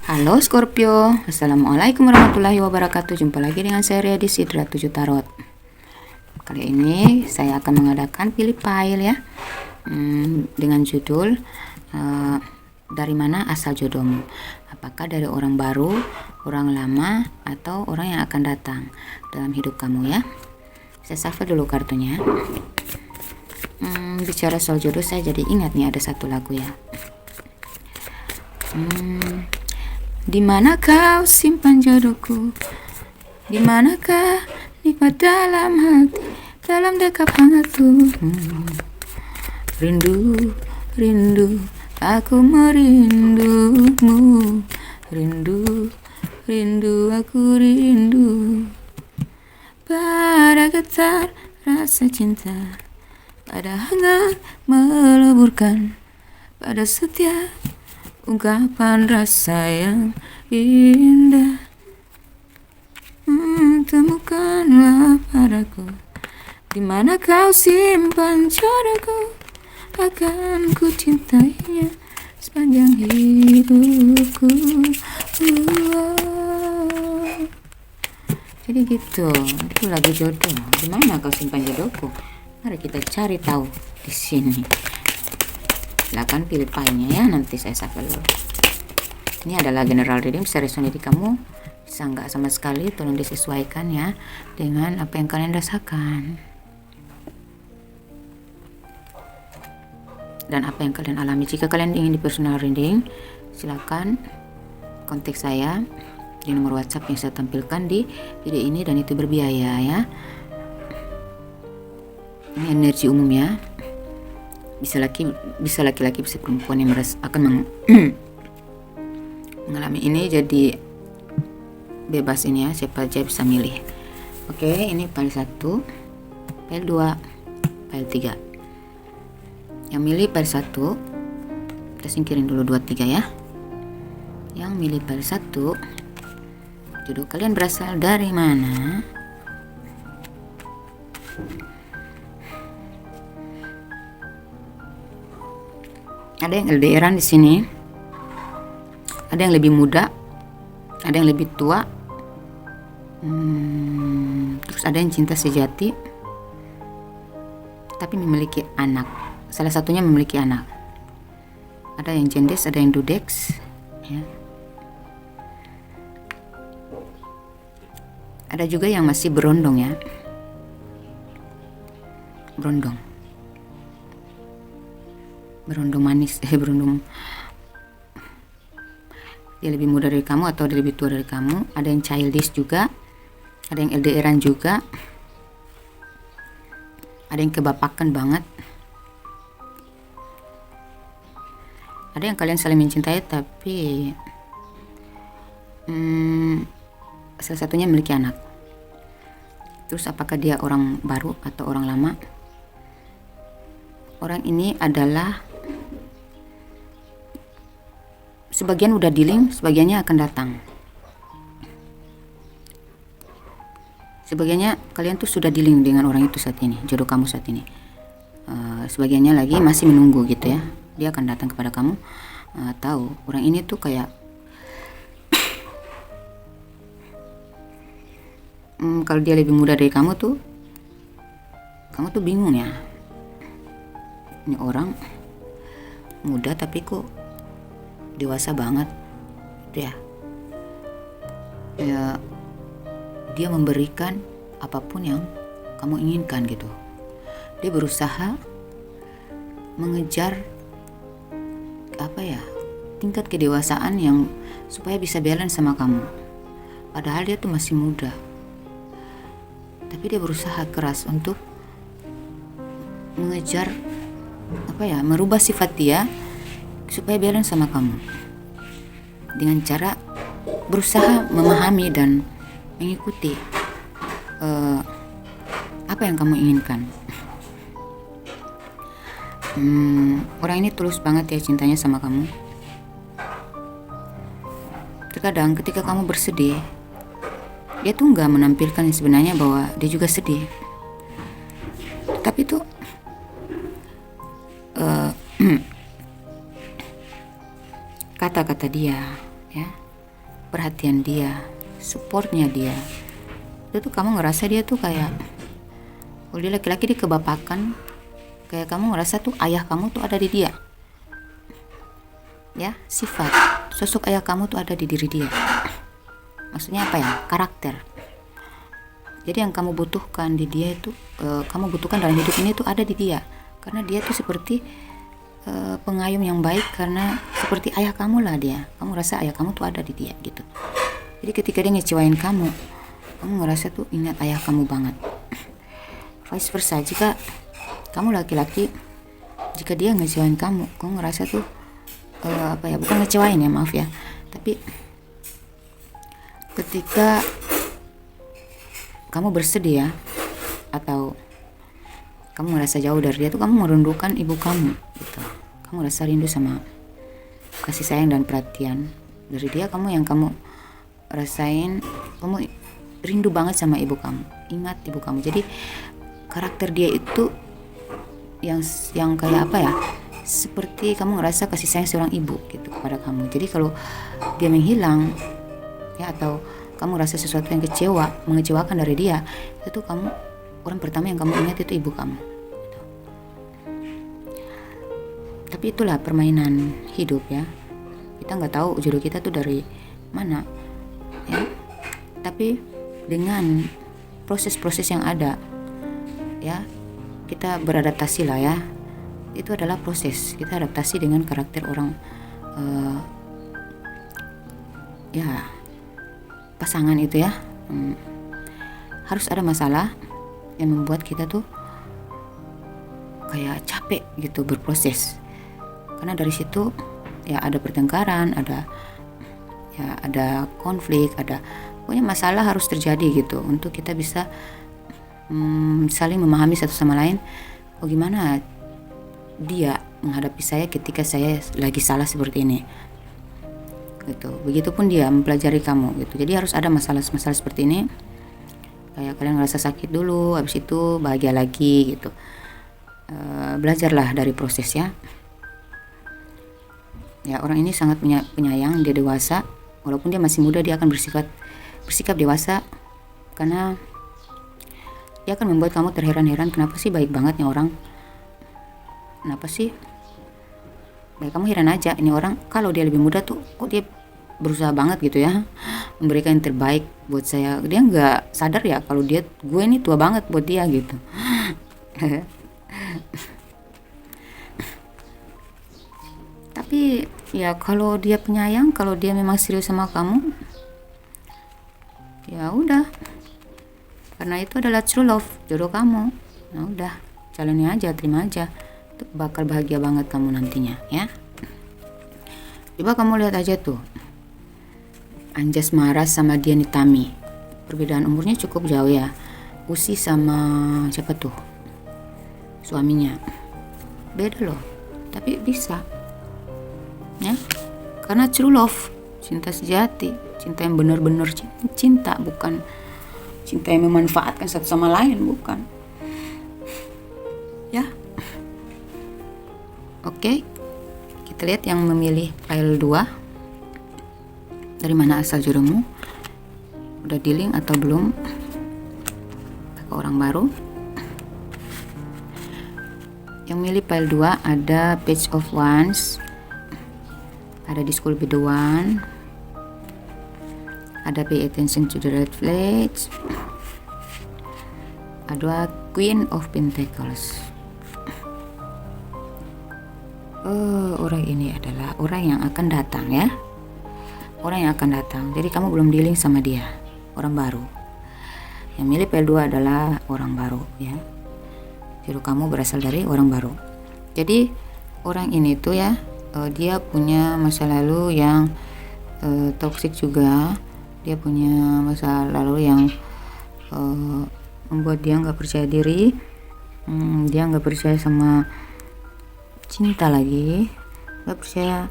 Halo Scorpio, Assalamualaikum warahmatullahi wabarakatuh. Jumpa lagi dengan saya di Sidra 7 Tarot. Kali ini saya akan mengadakan pilih file ya, dengan judul dari mana asal jodohmu. Apakah dari orang baru, orang lama, atau orang yang akan datang dalam hidup kamu ya. Saya shuffle dulu kartunya. Bicara soal jodoh, saya jadi ingat nih ada satu lagu ya. Di mana kau simpan jodohku? Di manakah nikmat dalam hati, dalam dekap hangatku? Rindu, rindu, aku merindumu. Rindu, rindu, aku rindu. Pada getar rasa cinta, pada hangat meleburkan, pada setiap ungkapan rasa yang indah. Temukanlah padaku di mana kau simpan jodohku. Akan ku cintainya sepanjang hidupku. Jadi gitu, itu lagu jodoh. Di mana kau simpan jodohku? Mari kita cari tahu di sini. Silakan pilih filenya ya, nanti saya shuffle dulu. Ini adalah general reading, bisa resonate di kamu, bisa enggak sama sekali, tolong disesuaikan ya dengan apa yang kalian rasakan dan apa yang kalian alami. Jika kalian ingin di personal reading, silakan kontak saya di nomor WhatsApp yang saya tampilkan di video ini, dan itu berbiaya ya. Ini energi umum ya. Bisa laki-laki, bisa perempuan yang akan mengalami ini, jadi bebas ini ya, siapa aja bisa milih. Oke, ini file 1, file 2, file 3. Yang milih file 1 kita singkirin dulu 2, 3 ya. Yang milih file 1, jodoh kalian berasal dari mana? Ada yang LDRan di sini, ada yang lebih muda, ada yang lebih tua, terus ada yang cinta sejati, tapi memiliki anak. Salah satunya memiliki anak. Ada yang jendes, ada yang dudex, ya. Ada juga yang masih berondong ya, berondong manis, berondong. Dia lebih muda dari kamu atau dia lebih tua dari kamu. Ada yang childish juga, ada yang LDRan juga, ada yang kebapakan banget, ada yang kalian saling mencintai tapi salah satunya memiliki anak. Terus apakah dia orang baru atau orang lama? Orang ini adalah sebagian udah dealing, sebagiannya akan datang. Sebagiannya kalian tuh sudah dealing dengan orang itu saat ini, jodoh kamu saat ini. Sebagiannya lagi masih menunggu gitu ya. Dia akan datang kepada kamu. Tahu orang ini tuh kayak kalau dia lebih muda dari kamu tuh bingung ya. Ini orang muda tapi kok dewasa banget gitu ya. Dia memberikan apapun yang kamu inginkan gitu. Dia berusaha mengejar tingkat kedewasaan yang supaya bisa balance sama kamu. Padahal dia tuh masih muda, tapi dia berusaha keras untuk mengejar merubah sifat dia supaya balance sama kamu, dengan cara berusaha memahami dan mengikuti apa yang kamu inginkan. Orang ini tulus banget ya cintanya sama kamu. Terkadang ketika kamu bersedih, dia tuh nggak menampilkan sebenarnya bahwa dia juga sedih, tapi tuh kata-kata dia ya, perhatian dia, supportnya dia. Itu tuh kamu ngerasa dia tuh kayak, kalau dia laki-laki dia kebapakan, kayak kamu ngerasa tuh ayah kamu tuh ada di dia. Ya, sifat, sosok ayah kamu tuh ada di diri dia. Maksudnya apa ya? Karakter. Jadi yang kamu butuhkan di dia itu, kamu butuhkan dalam hidup ini tuh ada di dia. Karena dia tuh seperti pengayom yang baik, karena seperti ayah kamu lah dia. Kamu rasa ayah kamu tuh ada di dia gitu. Jadi ketika dia ngecewain kamu ngerasa tuh ingat ayah kamu banget. Vice versa, jika kamu laki-laki, jika dia ngecewain kamu ngerasa tuh bukan ngecewain ya, maaf ya, tapi ketika kamu bersedih ya, atau kamu ngerasa jauh dari dia tuh kamu merindukan ibu kamu gitu. Kamu ngerasa rindu sama kasih sayang dan perhatian dari dia. Kamu yang kamu rasain, kamu rindu banget sama ibu kamu, ingat ibu kamu. Jadi karakter dia itu yang kayak apa ya, seperti kamu ngerasa kasih sayang seorang ibu gitu kepada kamu. Jadi kalau dia menghilang ya, atau kamu rasa sesuatu yang mengecewakan dari dia, itu kamu, orang pertama yang kamu ingat itu ibu kamu gitu. Tapi itulah permainan hidup ya, kita nggak tahu jodoh kita tuh dari mana ya. Tapi dengan proses-proses yang ada ya, kita beradaptasi lah ya. Itu adalah proses kita adaptasi dengan karakter orang ya, pasangan itu ya. Harus ada masalah yang membuat kita tuh kayak capek gitu berproses, karena dari situ ya ada pertengkaran, ada konflik, pokoknya masalah harus terjadi gitu untuk kita bisa saling memahami satu sama lain. Oh, gimana dia menghadapi saya ketika saya lagi salah seperti ini gitu. Begitupun dia mempelajari kamu gitu. Jadi harus ada masalah-masalah seperti ini, kayak kalian ngerasa sakit dulu, habis itu bahagia lagi gitu. Belajarlah dari prosesnya ya. Orang ini sangat penyayang, dia dewasa, walaupun dia masih muda dia akan bersikap dewasa, karena dia akan membuat kamu terheran-heran, kenapa sih baik banget nih orang, kenapa sih baik. Kamu heran aja, ini orang kalau dia lebih muda tuh kok dia berusaha banget gitu ya, memberikan yang terbaik buat saya. Dia nggak sadar ya kalau gue ini tua banget buat dia gitu. Tapi ya kalau dia penyayang, kalau dia memang serius sama kamu, ya udah, karena itu adalah true love, jodoh kamu. Nah udah, jalani aja, terima aja, itu bakal bahagia banget kamu nantinya ya. Coba kamu lihat aja tuh, Anjas Mara sama Dian Nitami, perbedaan umurnya cukup jauh ya. Usi sama siapa tuh suaminya, beda loh, tapi bisa ya, karena true love, cinta sejati, cinta yang benar-benar cinta, bukan cinta yang memanfaatkan satu sama lain, bukan ya. Oke, kita lihat yang memilih file 2. Dari mana asal jodohmu? Udah dealing atau belum? Ke orang baru. Yang milih file 2 ada Page of Wands, ada This Could Be The One, ada Pay Attention to the Red Flags, ada Queen of Pentacles. Orang ini adalah orang yang akan datang ya, orang yang akan datang. Jadi kamu belum dealing sama dia, orang baru. Yang milih file 2 adalah orang baru ya. Jodoh kamu berasal dari orang baru. Jadi orang ini tuh ya, dia punya masa lalu yang toksik juga. Dia punya masa lalu yang membuat dia nggak percaya diri. Dia nggak percaya sama cinta lagi, nggak percaya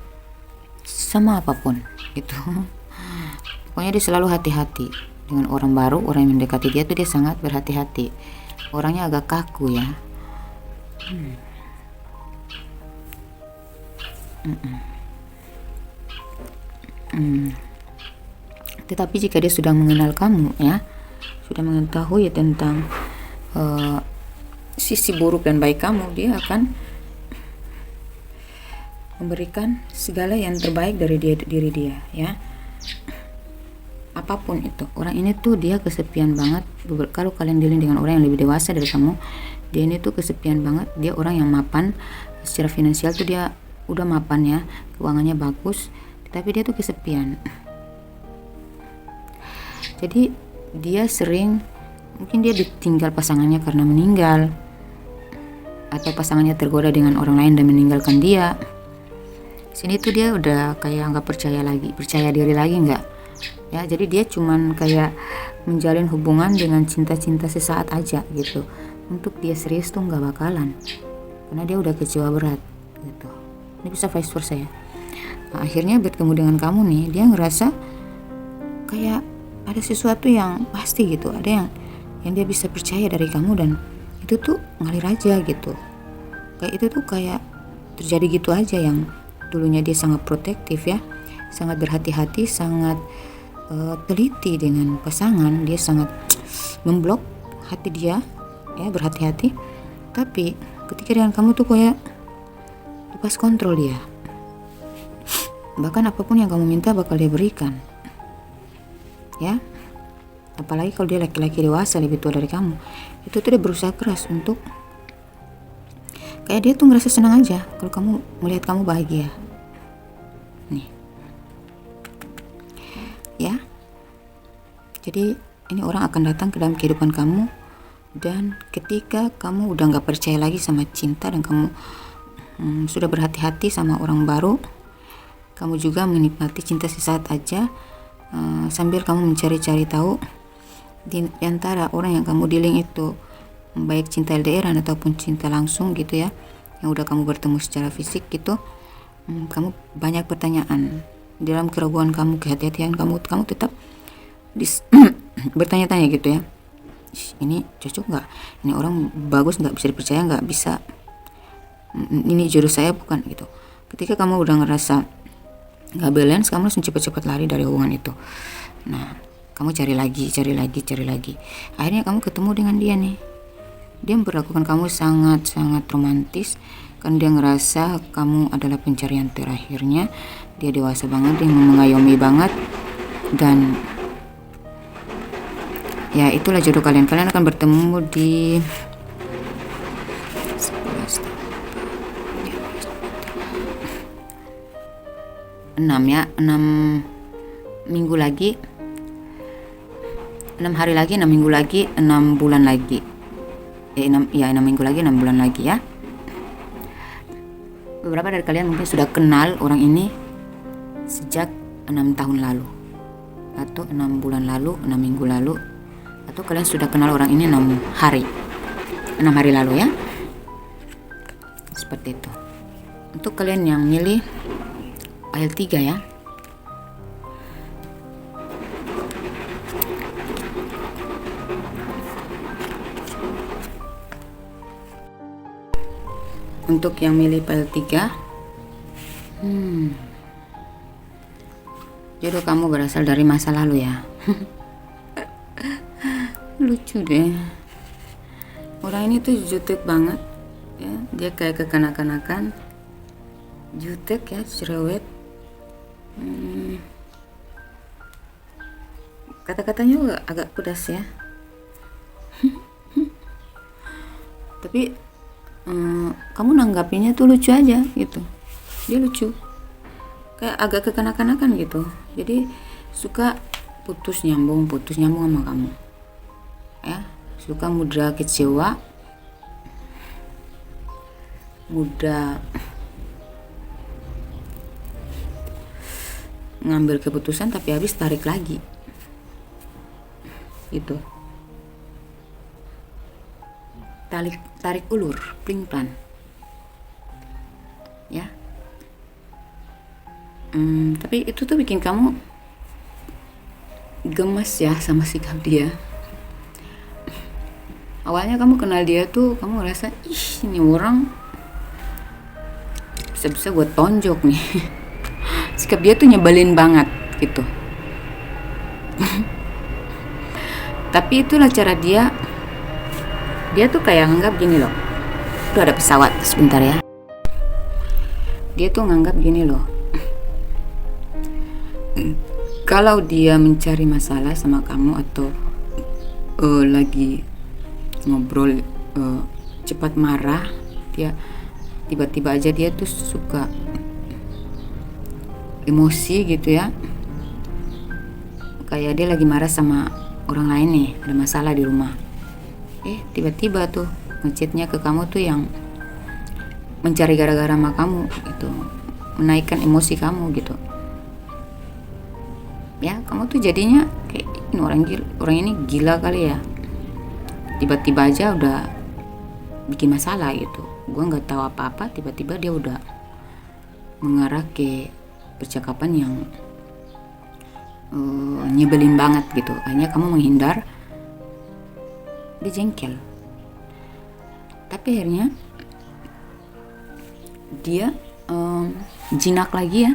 sama apapun gitu. Pokoknya dia selalu hati-hati dengan orang baru. Orang yang mendekati dia tuh dia sangat berhati-hati. Orangnya agak kaku ya. Tetapi jika dia sudah mengenal kamu ya, sudah mengetahui tentang sisi buruk dan baik kamu, dia akan memberikan segala yang terbaik dari diri dia ya. Apapun itu, orang ini tuh dia kesepian banget. Kalau kalian dealing dengan orang yang lebih dewasa dari kamu, dia ini tuh kesepian banget. Dia orang yang mapan secara finansial tuh, dia udah mapan ya, keuangannya bagus, tapi dia tuh kesepian. Jadi dia sering, mungkin dia ditinggal pasangannya karena meninggal, atau pasangannya tergoda dengan orang lain dan meninggalkan dia. Sini tuh dia udah kayak nggak percaya diri lagi nggak ya. Jadi dia cuman kayak menjalin hubungan dengan cinta-cinta sesaat aja gitu. Untuk dia serius tuh nggak bakalan, karena dia udah kecewa berat gitu. Ini bisa vice versa ya. Nah, akhirnya bertemu dengan kamu nih, dia ngerasa kayak ada sesuatu yang pasti gitu, ada yang dia bisa percaya dari kamu, dan itu tuh ngalir aja gitu. Kayak itu tuh kayak terjadi gitu aja. Yang dulunya dia sangat protektif ya, sangat berhati-hati, sangat teliti dengan pasangan, dia sangat memblok hati dia ya, berhati-hati. Tapi ketika dengan kamu tuh kayak lepas kontrol dia. Bahkan apapun yang kamu minta bakal dia berikan ya. Apalagi kalau dia laki-laki dewasa lebih tua dari kamu, itu tuh dia berusaha keras untuk kayak dia tuh ngerasa senang aja kalau kamu melihat kamu bahagia nih ya. Jadi ini orang akan datang ke dalam kehidupan kamu, dan ketika kamu udah gak percaya lagi sama cinta, dan kamu sudah berhati-hati sama orang baru, kamu juga menikmati cinta sesaat aja, sambil kamu mencari-cari tahu di antara orang yang kamu dealing itu, baik cinta LDR ataupun cinta langsung gitu ya, yang udah kamu bertemu secara fisik gitu. Kamu banyak pertanyaan dalam keraguan kamu, kehati-hatian kamu tetap bertanya-tanya gitu ya. Ini cocok nggak? Ini orang bagus nggak? Bisa dipercaya nggak? Bisa? Ini jodoh saya bukan gitu. Ketika kamu udah ngerasa nggak balance, kamu langsung cepat-cepat lari dari hubungan itu. Nah, kamu cari lagi. Akhirnya kamu ketemu dengan dia nih. Dia memperlakukan kamu sangat-sangat romantis, kan dia ngerasa kamu adalah pencarian terakhirnya. Dia dewasa banget, dia mengayomi banget, dan ya itulah jodoh kalian. Kalian akan bertemu di 6 minggu lagi, 6 hari lagi, 6 minggu lagi, 6 bulan lagi. 6 minggu lagi, 6 bulan lagi ya. Beberapa dari kalian mungkin sudah kenal orang ini sejak 6 tahun lalu, atau 6 bulan lalu, 6 minggu lalu, atau kalian sudah kenal orang ini 6 hari lalu ya. Seperti itu. Untuk kalian yang milih pile 3 ya, untuk yang milih pile 3, jodoh kamu berasal dari masa lalu ya. Lucu deh, orang ini tuh jutek banget ya. Dia kayak kekanak-kanakan, jutek ya, cerewet. Kata-katanya juga agak pedas ya. Tapi kamu nanggapinnya tuh lucu aja gitu. Dia lucu, kayak agak kekanak-kanakan gitu. Jadi suka putus nyambung sama kamu ya. Suka mudah kecewa, mudah ngambil keputusan tapi habis tarik lagi gitu. Tarik ulur, pling plan ya. Tapi itu tuh bikin kamu gemes ya sama sikap dia. Awalnya kamu kenal dia tuh kamu ngerasa, ih ini orang bisa-bisa gue tonjok nih. Sikap dia tuh nyebelin banget gitu. Tapi itulah cara dia tuh kayak nganggap gini loh. Udah ada pesawat, sebentar ya. Dia tuh nganggap gini loh. Kalau dia mencari masalah sama kamu atau lagi ngobrol cepat marah, dia tiba-tiba aja dia tuh suka emosi gitu ya, kayak dia lagi marah sama orang lain nih, ada masalah di rumah, tiba-tiba tuh ngechatnya ke kamu tuh yang mencari gara-gara sama kamu gitu, menaikkan emosi kamu gitu ya. Kamu tuh jadinya kayak ini orang ini gila kali ya, tiba-tiba aja udah bikin masalah gitu. Gue nggak tahu apa-apa, tiba-tiba dia udah mengarah ke percakapan yang nyebelin banget gitu. Akhirnya kamu menghindar, dia jengkel. Tapi akhirnya dia jinak lagi ya.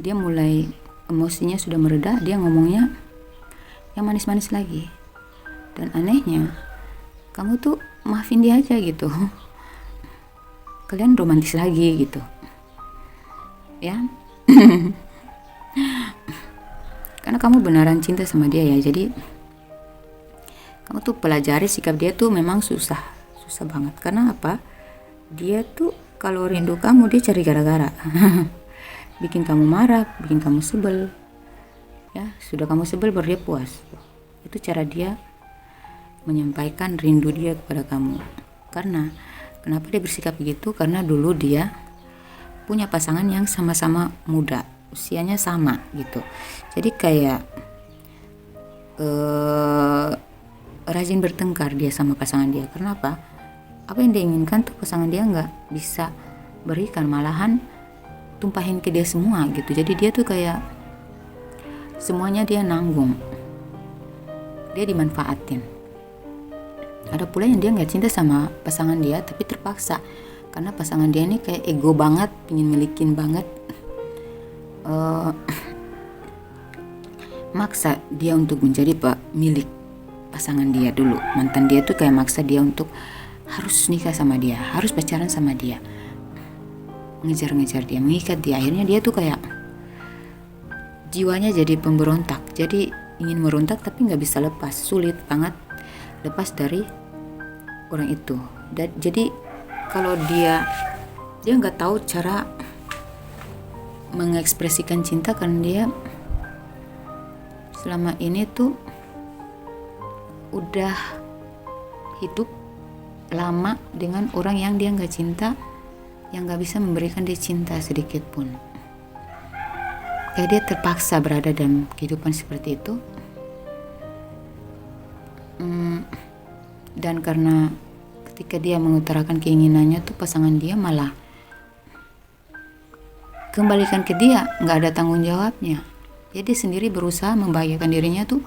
Dia mulai emosinya sudah mereda, dia ngomongnya yang manis-manis lagi. Dan anehnya, kamu tuh maafin dia aja gitu. Kalian romantis lagi gitu ya. Karena kamu beneran cinta sama dia ya, jadi kamu tuh pelajari sikap dia tuh memang susah banget. Karena apa? Dia tuh kalau rindu kamu dia cari gara-gara. Bikin kamu marah, bikin kamu sebel ya. Sudah kamu sebel baru dia puas. Itu cara dia menyampaikan rindu dia kepada kamu. Karena kenapa dia bersikap begitu? Karena dulu dia punya pasangan yang sama-sama muda, usianya sama gitu. Jadi kayak rajin bertengkar dia sama pasangan dia. Kenapa? Apa yang dia inginkan tuh pasangan dia nggak bisa berikan, malahan tumpahin ke dia semua gitu. Jadi dia tuh kayak semuanya dia nanggung, dia dimanfaatin. Ada pula yang dia nggak cinta sama pasangan dia tapi terpaksa, karena pasangan dia ini kayak ego banget, pengen milikin banget, maksa dia untuk menjadi milik pasangan dia dulu. Mantan dia tuh kayak maksa dia untuk harus nikah sama dia, harus pacaran sama dia, ngejar-ngejar dia, mengikat dia. Akhirnya dia tuh kayak jiwanya jadi pemberontak, jadi ingin merontak tapi nggak bisa lepas, sulit banget lepas dari orang itu. Dan jadi kalau dia nggak tahu cara mengekspresikan cinta, karena dia selama ini tuh udah hidup lama dengan orang yang dia nggak cinta, yang nggak bisa memberikan dia cinta sedikit pun. Kayak dia terpaksa berada dalam kehidupan seperti itu. Dan karena ketika dia mengutarakan keinginannya tuh pasangan dia malah kembalikan ke dia, nggak ada tanggung jawabnya. Jadi dia sendiri berusaha membahagiakan dirinya tuh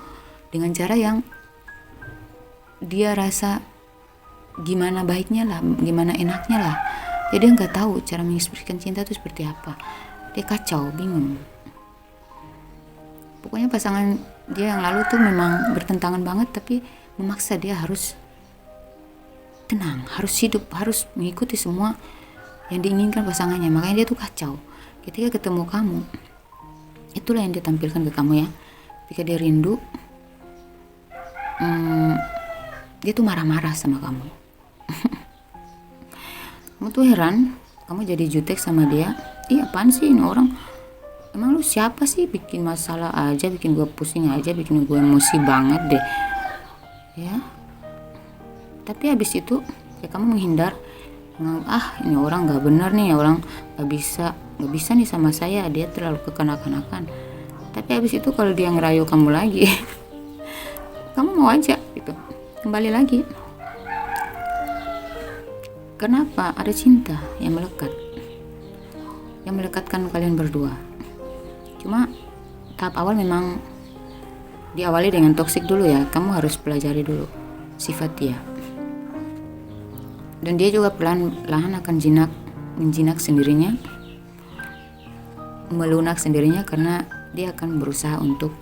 dengan cara yang dia rasa gimana baiknya lah, gimana enaknya lah. Jadi dia nggak tahu cara mengekspresikan cinta itu seperti apa. Dia kacau, bingung. Pokoknya pasangan dia yang lalu tuh memang bertentangan banget, tapi memaksa dia harus tenang, harus hidup, harus mengikuti semua yang diinginkan pasangannya. Makanya dia tuh kacau. Ketika ketemu kamu, itulah yang dia tampilkan ke kamu ya. Ketika dia rindu, dia tuh marah-marah sama kamu. Kamu tuh heran, kamu jadi jutek sama dia. Ih, apaan sih ini orang? Emang lu siapa sih, bikin masalah aja, bikin gue pusing aja, bikin gue emosi banget deh ya. Tapi habis itu ya kamu menghindar, ini orang nggak benar nih, orang nggak bisa nih sama saya, dia terlalu kekanak-kanakan. Tapi habis itu kalau dia ngerayu kamu lagi, kamu mau aja gitu, kembali lagi. Kenapa? Ada cinta yang melekat, yang melekatkan kalian berdua. Cuma tahap awal memang diawali dengan toksik dulu ya. Kamu harus pelajari dulu sifat dia. Dan dia juga perlahan akan menjinak sendirinya, melunak sendirinya, karena dia akan berusaha untuk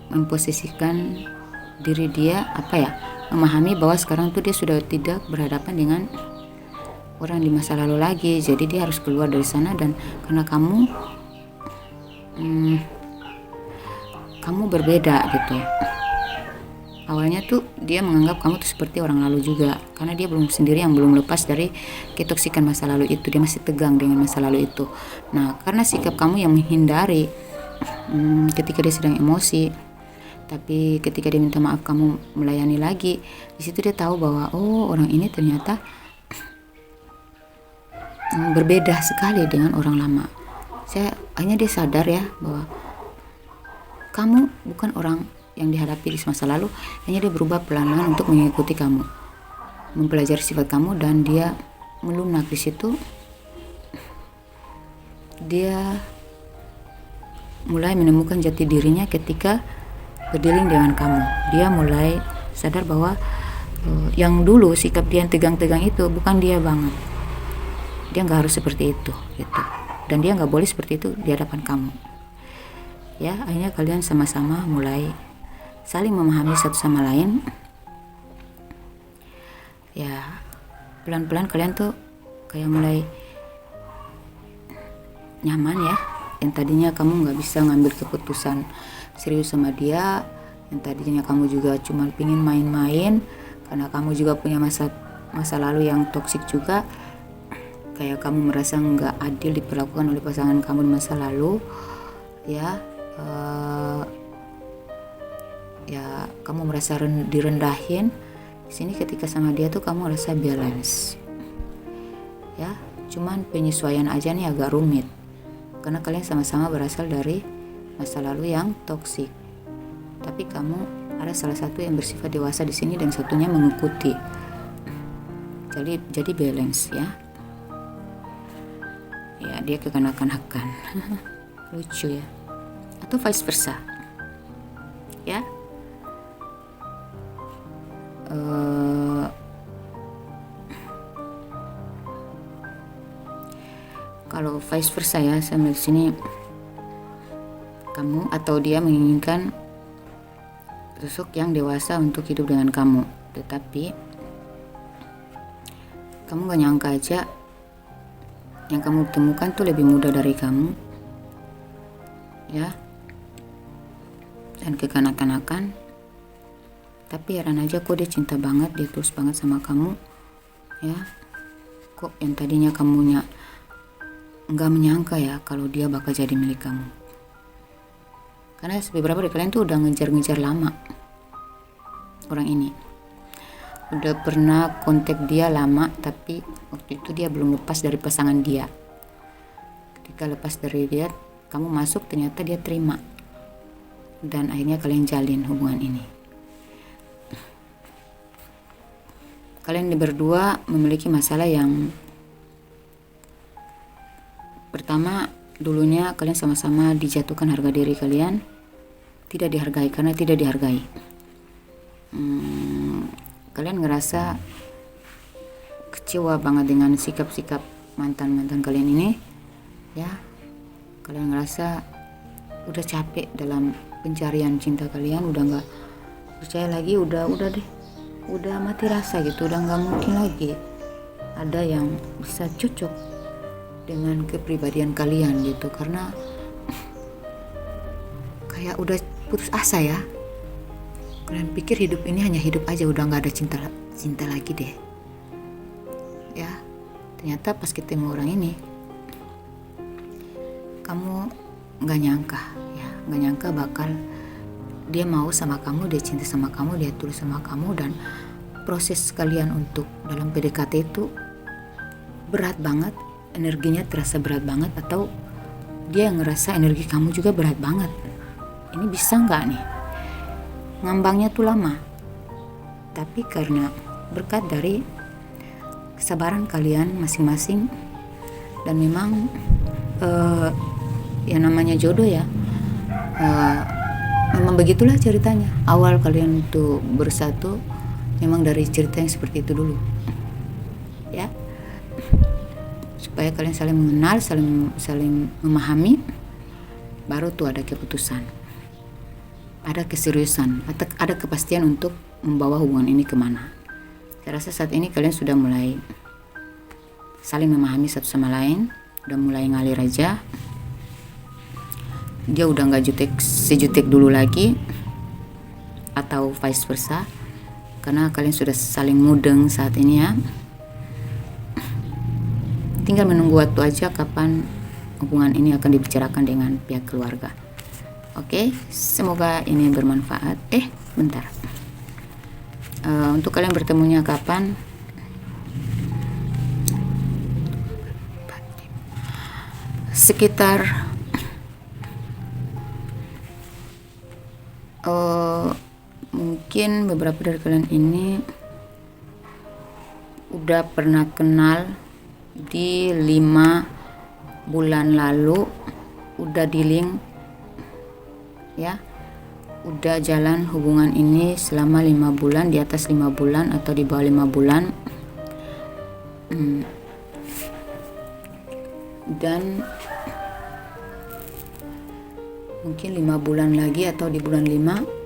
memposisikan diri dia, memahami bahwa sekarang tuh dia sudah tidak berhadapan dengan orang di masa lalu lagi, jadi dia harus keluar dari sana. Dan karena kamu berbeda gitu. Awalnya tuh dia menganggap kamu tuh seperti orang lalu juga, karena dia belum sendiri yang belum lepas dari ketoksikan masa lalu itu. Dia masih tegang dengan masa lalu itu. Nah, karena sikap kamu yang menghindari ketika dia sedang emosi, tapi ketika dia minta maaf kamu melayani lagi, di situ dia tahu bahwa orang ini ternyata berbeda sekali dengan orang lama. Hanya dia sadar ya bahwa kamu bukan orang yang dihadapi di masa lalu, hanya dia berubah pelan-pelan untuk mengikuti kamu, mempelajari sifat kamu, dan dia melunak di situ. Dia mulai menemukan jati dirinya ketika berdealing dengan kamu. Dia mulai sadar bahwa yang dulu sikap dia yang tegang-tegang itu bukan dia banget. Dia nggak harus seperti itu gitu, dan dia nggak boleh seperti itu di hadapan kamu. Ya, akhirnya kalian sama-sama mulai saling memahami satu sama lain. Ya, pelan-pelan kalian tuh kayak mulai nyaman ya. Yang tadinya kamu nggak bisa ngambil keputusan serius sama dia, yang tadinya kamu juga cuma pingin main-main karena kamu juga punya masa lalu yang toksik juga. Kayak kamu merasa nggak adil diperlakukan oleh pasangan kamu di masa lalu, ya. Ya, kamu merasa direndahin. Di sini ketika sama dia tuh kamu merasa balance. Ya, cuman penyesuaian aja nih agak rumit. Karena kalian sama-sama berasal dari masa lalu yang toksik. Tapi kamu ada salah satu yang bersifat dewasa di sini dan satunya mengikuti. Jadi balance ya. Ya, dia kekanak-kanakan. Lucu ya. Atau vice versa. Ya. Kalau vice versa ya, sama di sini kamu atau dia menginginkan sosok yang dewasa untuk hidup dengan kamu, tetapi kamu gak nyangka aja yang kamu temukan tuh lebih muda dari kamu, ya, dan kekanak-kanakan. Tapi heran aja kok dia cinta banget, dia tulus banget sama kamu, ya. Kok yang tadinya kamunya nggak menyangka ya kalau dia bakal jadi milik kamu. Karena beberapa dari kalian tuh udah ngejar-ngejar lama orang ini, udah pernah kontak dia lama, tapi waktu itu dia belum lepas dari pasangan dia. Ketika lepas dari dia, kamu masuk, ternyata dia terima, dan akhirnya kalian jalin hubungan ini. Kalian berdua memiliki masalah yang pertama, dulunya kalian sama-sama dijatuhkan harga diri kalian, tidak dihargai karena tidak dihargai. Kalian ngerasa kecewa banget dengan sikap-sikap mantan-mantan kalian ini, ya. Kalian ngerasa udah capek dalam pencarian cinta kalian, udah nggak percaya lagi, udah deh, udah mati rasa gitu, udah nggak mungkin lagi ada yang bisa cocok dengan kepribadian kalian gitu, karena kayak udah putus asa ya. Kalian pikir hidup ini hanya hidup aja, udah nggak ada cinta lagi deh, ya. Ternyata pas ketemu orang ini, kamu nggak nyangka bakal dia mau sama kamu, dia cinta sama kamu, dia tulus sama kamu, dan proses kalian untuk dalam PDKT itu berat banget, energinya terasa berat banget, atau dia ngerasa energi kamu juga berat banget. Ini bisa nggak nih? Ngambangnya tuh lama, tapi karena berkat dari kesabaran kalian masing-masing, dan memang ya namanya jodoh ya, memang begitulah ceritanya. Awal kalian tuh bersatu memang dari cerita yang seperti itu dulu, ya, supaya kalian saling mengenal, saling memahami, baru tuh ada keputusan. ada keseriusan, ada kepastian untuk membawa hubungan ini kemana. Saya rasa saat ini kalian sudah mulai saling memahami satu sama lain, udah mulai ngalir aja. Dia udah nggak sejutek dulu lagi, atau vice versa, karena kalian sudah saling mudeng saat ini ya. Tinggal menunggu waktu aja kapan hubungan ini akan dibicarakan dengan pihak keluarga. Oke, semoga ini bermanfaat. Bentar. Untuk kalian bertemunya kapan? Sekitar mungkin beberapa dari kalian ini udah pernah kenal di 5 bulan lalu, udah di link ya, udah jalan hubungan ini selama 5 bulan, di atas 5 bulan atau di bawah 5 bulan. Dan mungkin 5 bulan lagi atau di bulan 5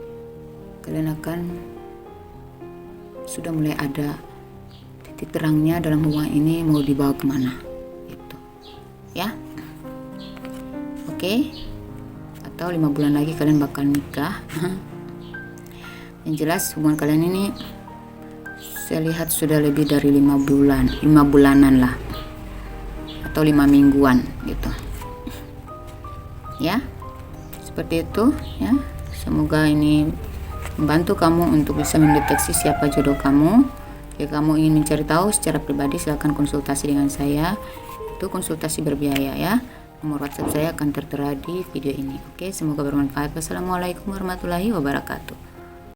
kalian akan sudah mulai ada titik terangnya dalam hubungan ini mau dibawa kemana gitu ya. Oke, atau 5 bulan lagi kalian bakal nikah. Yang jelas hubungan kalian ini saya lihat sudah lebih dari 5 bulanan lah, atau 5 mingguan gitu ya. Seperti itu ya. Semoga ini membantu kamu untuk bisa mendeteksi siapa jodoh kamu. Jika kamu ingin mencari tahu secara pribadi, silakan konsultasi dengan saya. Itu konsultasi berbiaya ya. Nomor WhatsApp saya akan tertera di video ini. Oke, semoga bermanfaat. Wassalamualaikum warahmatullahi wabarakatuh.